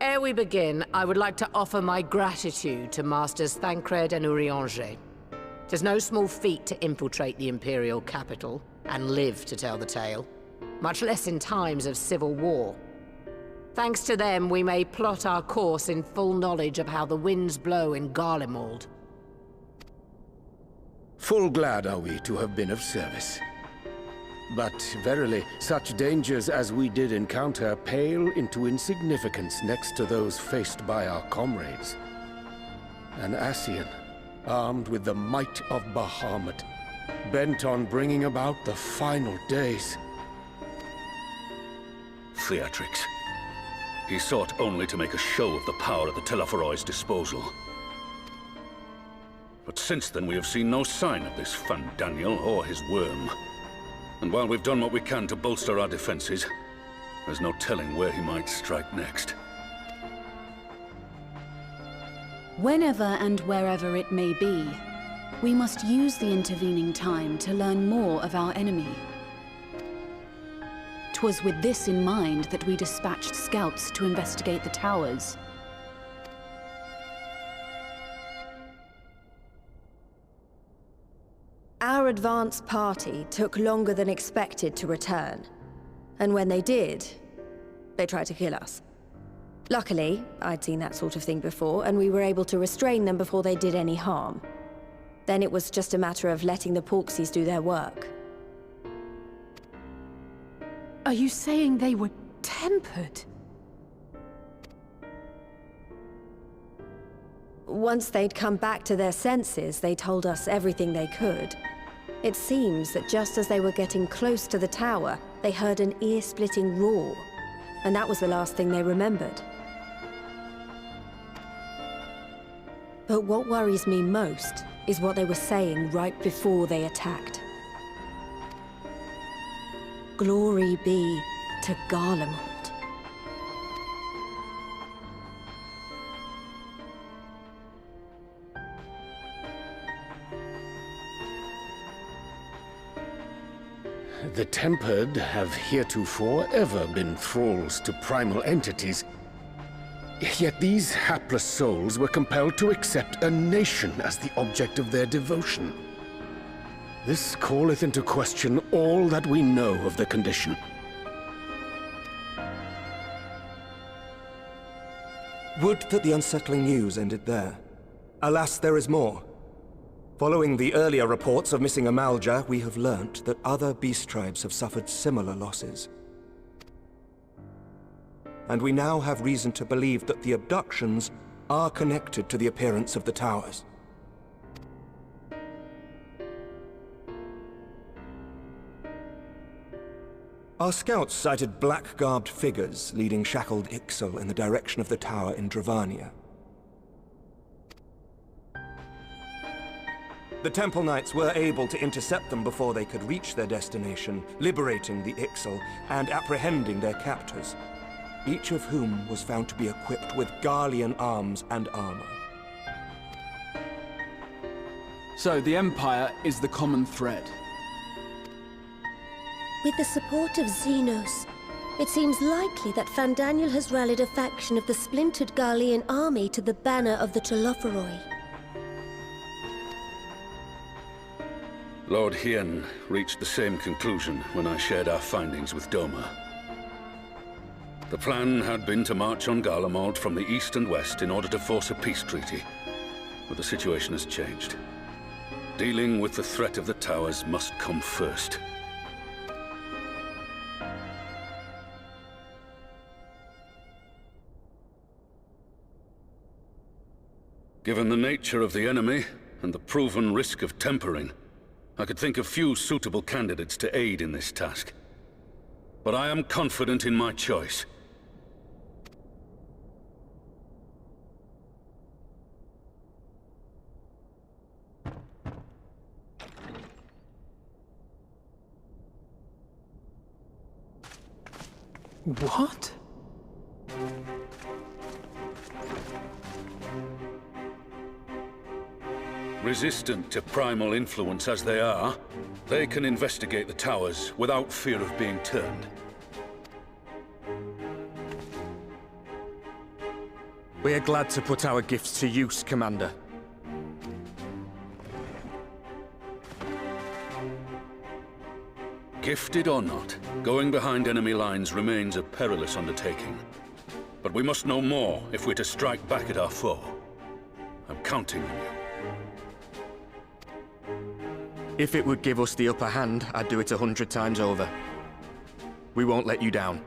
Ere we begin, I would like to offer my gratitude to Masters Thancred and Urianger. 'Tis no small feat to infiltrate the Imperial capital, and live to tell the tale, much less in times of civil war. Thanks to them, we may plot our course in full knowledge of how the winds blow in Garlemald. Full glad are we to have been of service. But verily, such dangers as we did encounter pale into insignificance next to those faced by our comrades. An Ascian, armed with the might of Bahamut, bent on bringing about the final days. Theatrics. He sought only to make a show of the power at the Telophoroid's disposal. But since then we have seen no sign of this Fandaniel or his worm. And while we've done what we can to bolster our defenses, there's no telling where he might strike next. Whenever and wherever it may be, we must use the intervening time to learn more of our enemy. 'Twas with this in mind that we dispatched scouts to investigate the towers. Our advance party took longer than expected to return. And when they did, they tried to kill us. Luckily, I'd seen that sort of thing before, and we were able to restrain them before they did any harm. Then it was just a matter of letting the Porksies do their work. Are you saying they were tempered? Once they'd come back to their senses, they told us everything they could. It seems that just as they were getting close to the tower, they heard an ear-splitting roar. And that was the last thing they remembered. But what worries me most is what they were saying right before they attacked. Glory be to Garlemald. The Tempered have heretofore ever been thralls to primal entities. Yet these hapless souls were compelled to accept a nation as the object of their devotion. This calleth into question all that we know of the condition. Would that the unsettling news ended there. Alas, there is more. Following the earlier reports of missing Amalja, we have learnt that other beast tribes have suffered similar losses. And we now have reason to believe that the abductions are connected to the appearance of the towers. Our scouts sighted black-garbed figures leading shackled Ixal in the direction of the tower in Dravania. The Temple Knights were able to intercept them before they could reach their destination, liberating the Ixal and apprehending their captors, each of whom was found to be equipped with Garlean arms and armor. So the Empire is the common thread. With the support of Xenos, it seems likely that Fandaniel has rallied a faction of the splintered Garlean army to the banner of the Telophoroi. Lord Hien reached the same conclusion when I shared our findings with Doma. The plan had been to march on Garlemald from the east and west in order to force a peace treaty, but the situation has changed. Dealing with the threat of the towers must come first. Given the nature of the enemy and the proven risk of tempering, I could think of few suitable candidates to aid in this task. But I am confident in my choice. What? Resistant to primal influence as they are, they can investigate the towers without fear of being turned. We are glad to put our gifts to use, Commander. Gifted or not, going behind enemy lines remains a perilous undertaking. But we must know more if we're to strike back at our foe. I'm counting on you. If it would give us the upper hand, I'd do it 100 times over. We won't let you down.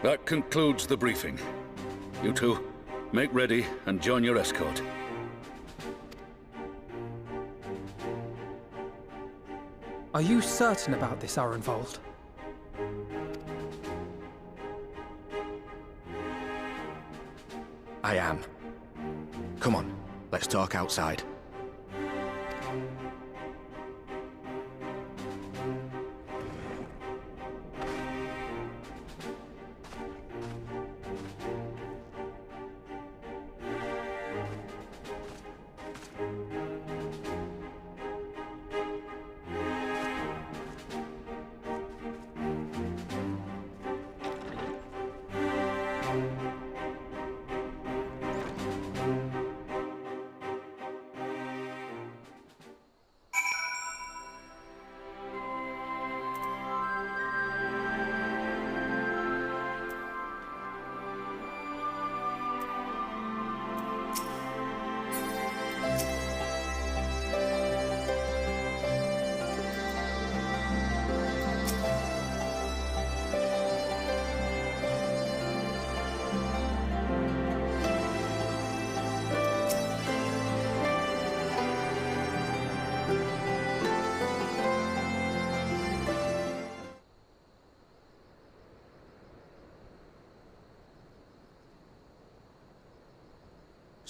That concludes the briefing. You two, make ready and join your escort. Are you certain about this, Arenvald? I am. Come on, let's talk outside.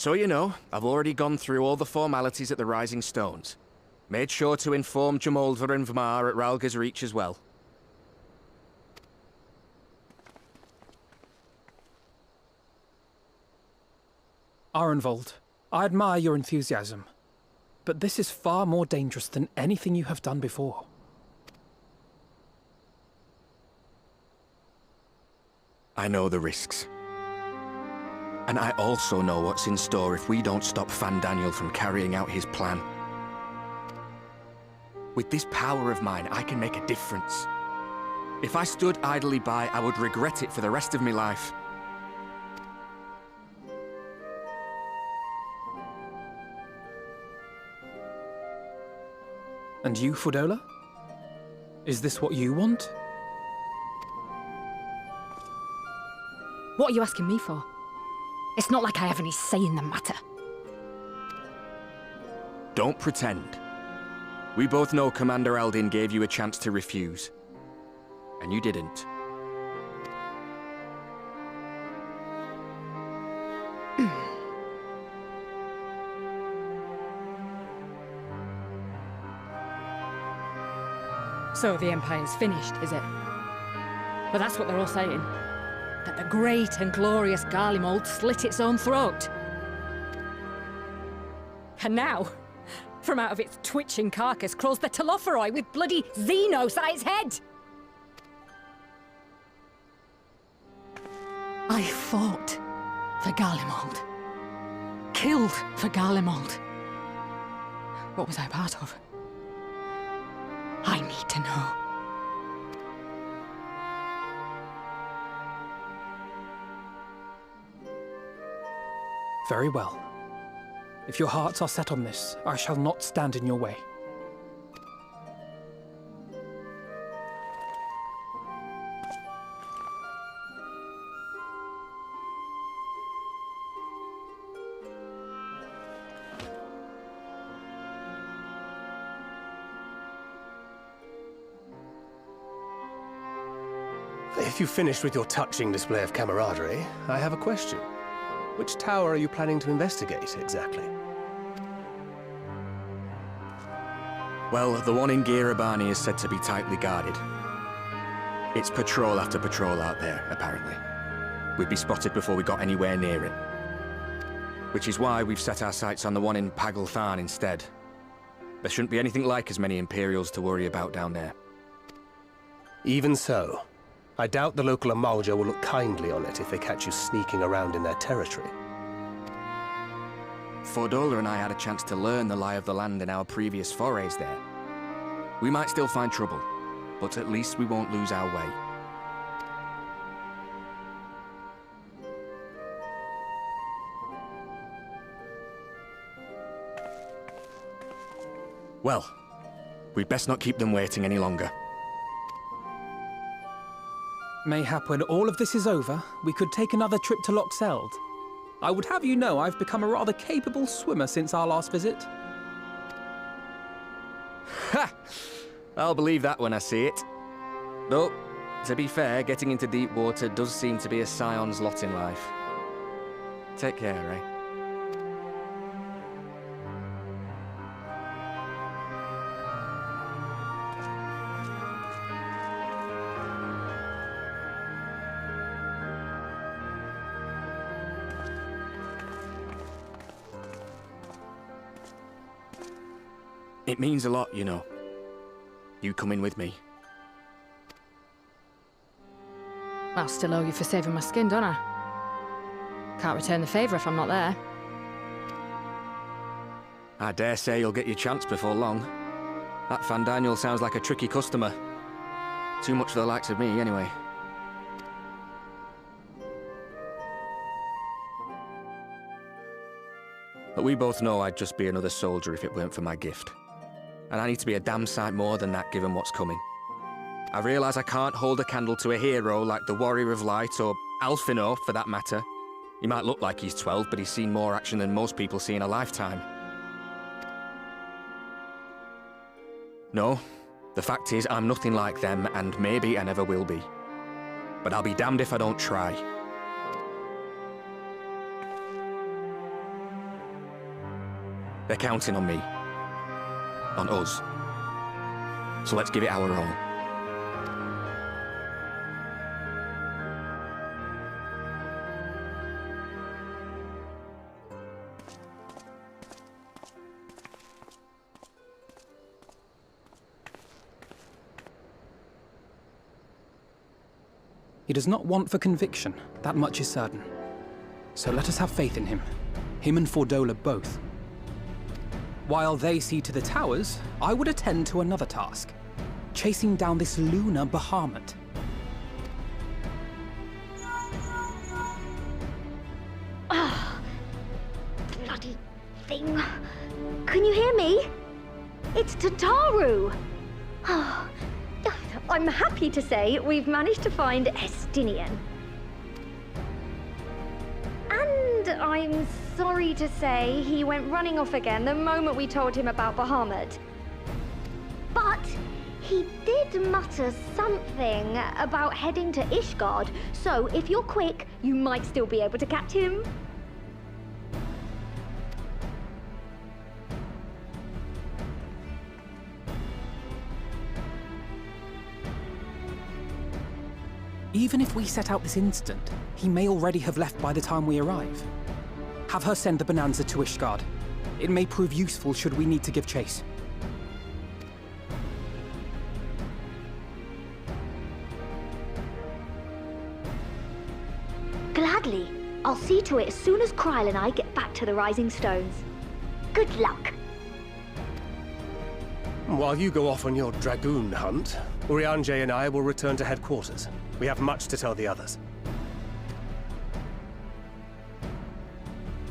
So you know, I've already gone through all the formalities at the Rising Stones. Made sure to inform Jamolder and Vmar at Ralga's Reach as well. Arenvald, I admire your enthusiasm, but this is far more dangerous than anything you have done before. I know the risks. And I also know what's in store if we don't stop Fandaniel from carrying out his plan. With this power of mine, I can make a difference. If I stood idly by, I would regret it for the rest of my life. And you, Fordola? Is this what you want? What are you asking me for? It's not like I have any say in the matter. Don't pretend. We both know Commander Eldin gave you a chance to refuse. And you didn't. So the Empire's finished, is it? But that's what they're all saying. That the great and glorious Garlemald slit its own throat. And now, from out of its twitching carcass crawls the Telophoroi with bloody Xenos at its head! I fought for Garlemald. Killed for Garlemald. What was I part of? I need to know. Very well. If your hearts are set on this, I shall not stand in your way. If you've finished with your touching display of camaraderie, I have a question. Which tower are you planning to investigate, exactly? Well, the one in Girabani is said to be tightly guarded. It's patrol after patrol out there, apparently. We'd be spotted before we got anywhere near it. Which is why we've set our sights on the one in Pagalthan instead. There shouldn't be anything like as many Imperials to worry about down there. Even so, I doubt the local Amalja will look kindly on it if they catch you sneaking around in their territory. Fordola and I had a chance to learn the lie of the land in our previous forays there. We might still find trouble, but at least we won't lose our way. Well, we'd best not keep them waiting any longer. Mayhap when all of this is over, we could take another trip to Loxeld. I would have you know I've become a rather capable swimmer since our last visit. Ha! I'll believe that when I see it. Though, to be fair, getting into deep water does seem to be a scion's lot in life. Take care, eh? It means a lot, you know. You coming with me. I'll still owe you for saving my skin, don't I? Can't return the favour if I'm not there. I dare say you'll get your chance before long. That Fandaniel sounds like a tricky customer. Too much for the likes of me, anyway. But we both know I'd just be another soldier if it weren't for my gift. And I need to be a damn sight more than that given what's coming. I realise I can't hold a candle to a hero like the Warrior of Light, or Alfino, for that matter. He might look like he's 12, but he's seen more action than most people see in a lifetime. No, the fact is I'm nothing like them, and maybe I never will be. But I'll be damned if I don't try. They're counting on me. On us. So let's give it our all. He does not want for conviction, that much is certain. So let us have faith in him. Him and Fordola both. While they see to the towers, I would attend to another task. Chasing down this lunar Bahamut. Ah, bloody thing. Can you hear me? It's Tataru. Ah, I'm happy to say we've managed to find Estinian. And I'm sorry to say he went running off again the moment we told him about Bahamut. But he did mutter something about heading to Ishgard, so if you're quick, you might still be able to catch him. Even if we set out this instant, he may already have left by the time we arrive. Have her send the Bonanza to Ishgard. It may prove useful should we need to give chase. Gladly. I'll see to it as soon as Kryl and I get back to the Rising Stones. Good luck. While you go off on your dragoon hunt, Urianger and I will return to headquarters. We have much to tell the others.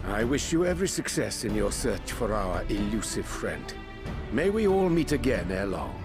I wish you every success in your search for our elusive friend. May we all meet again ere long.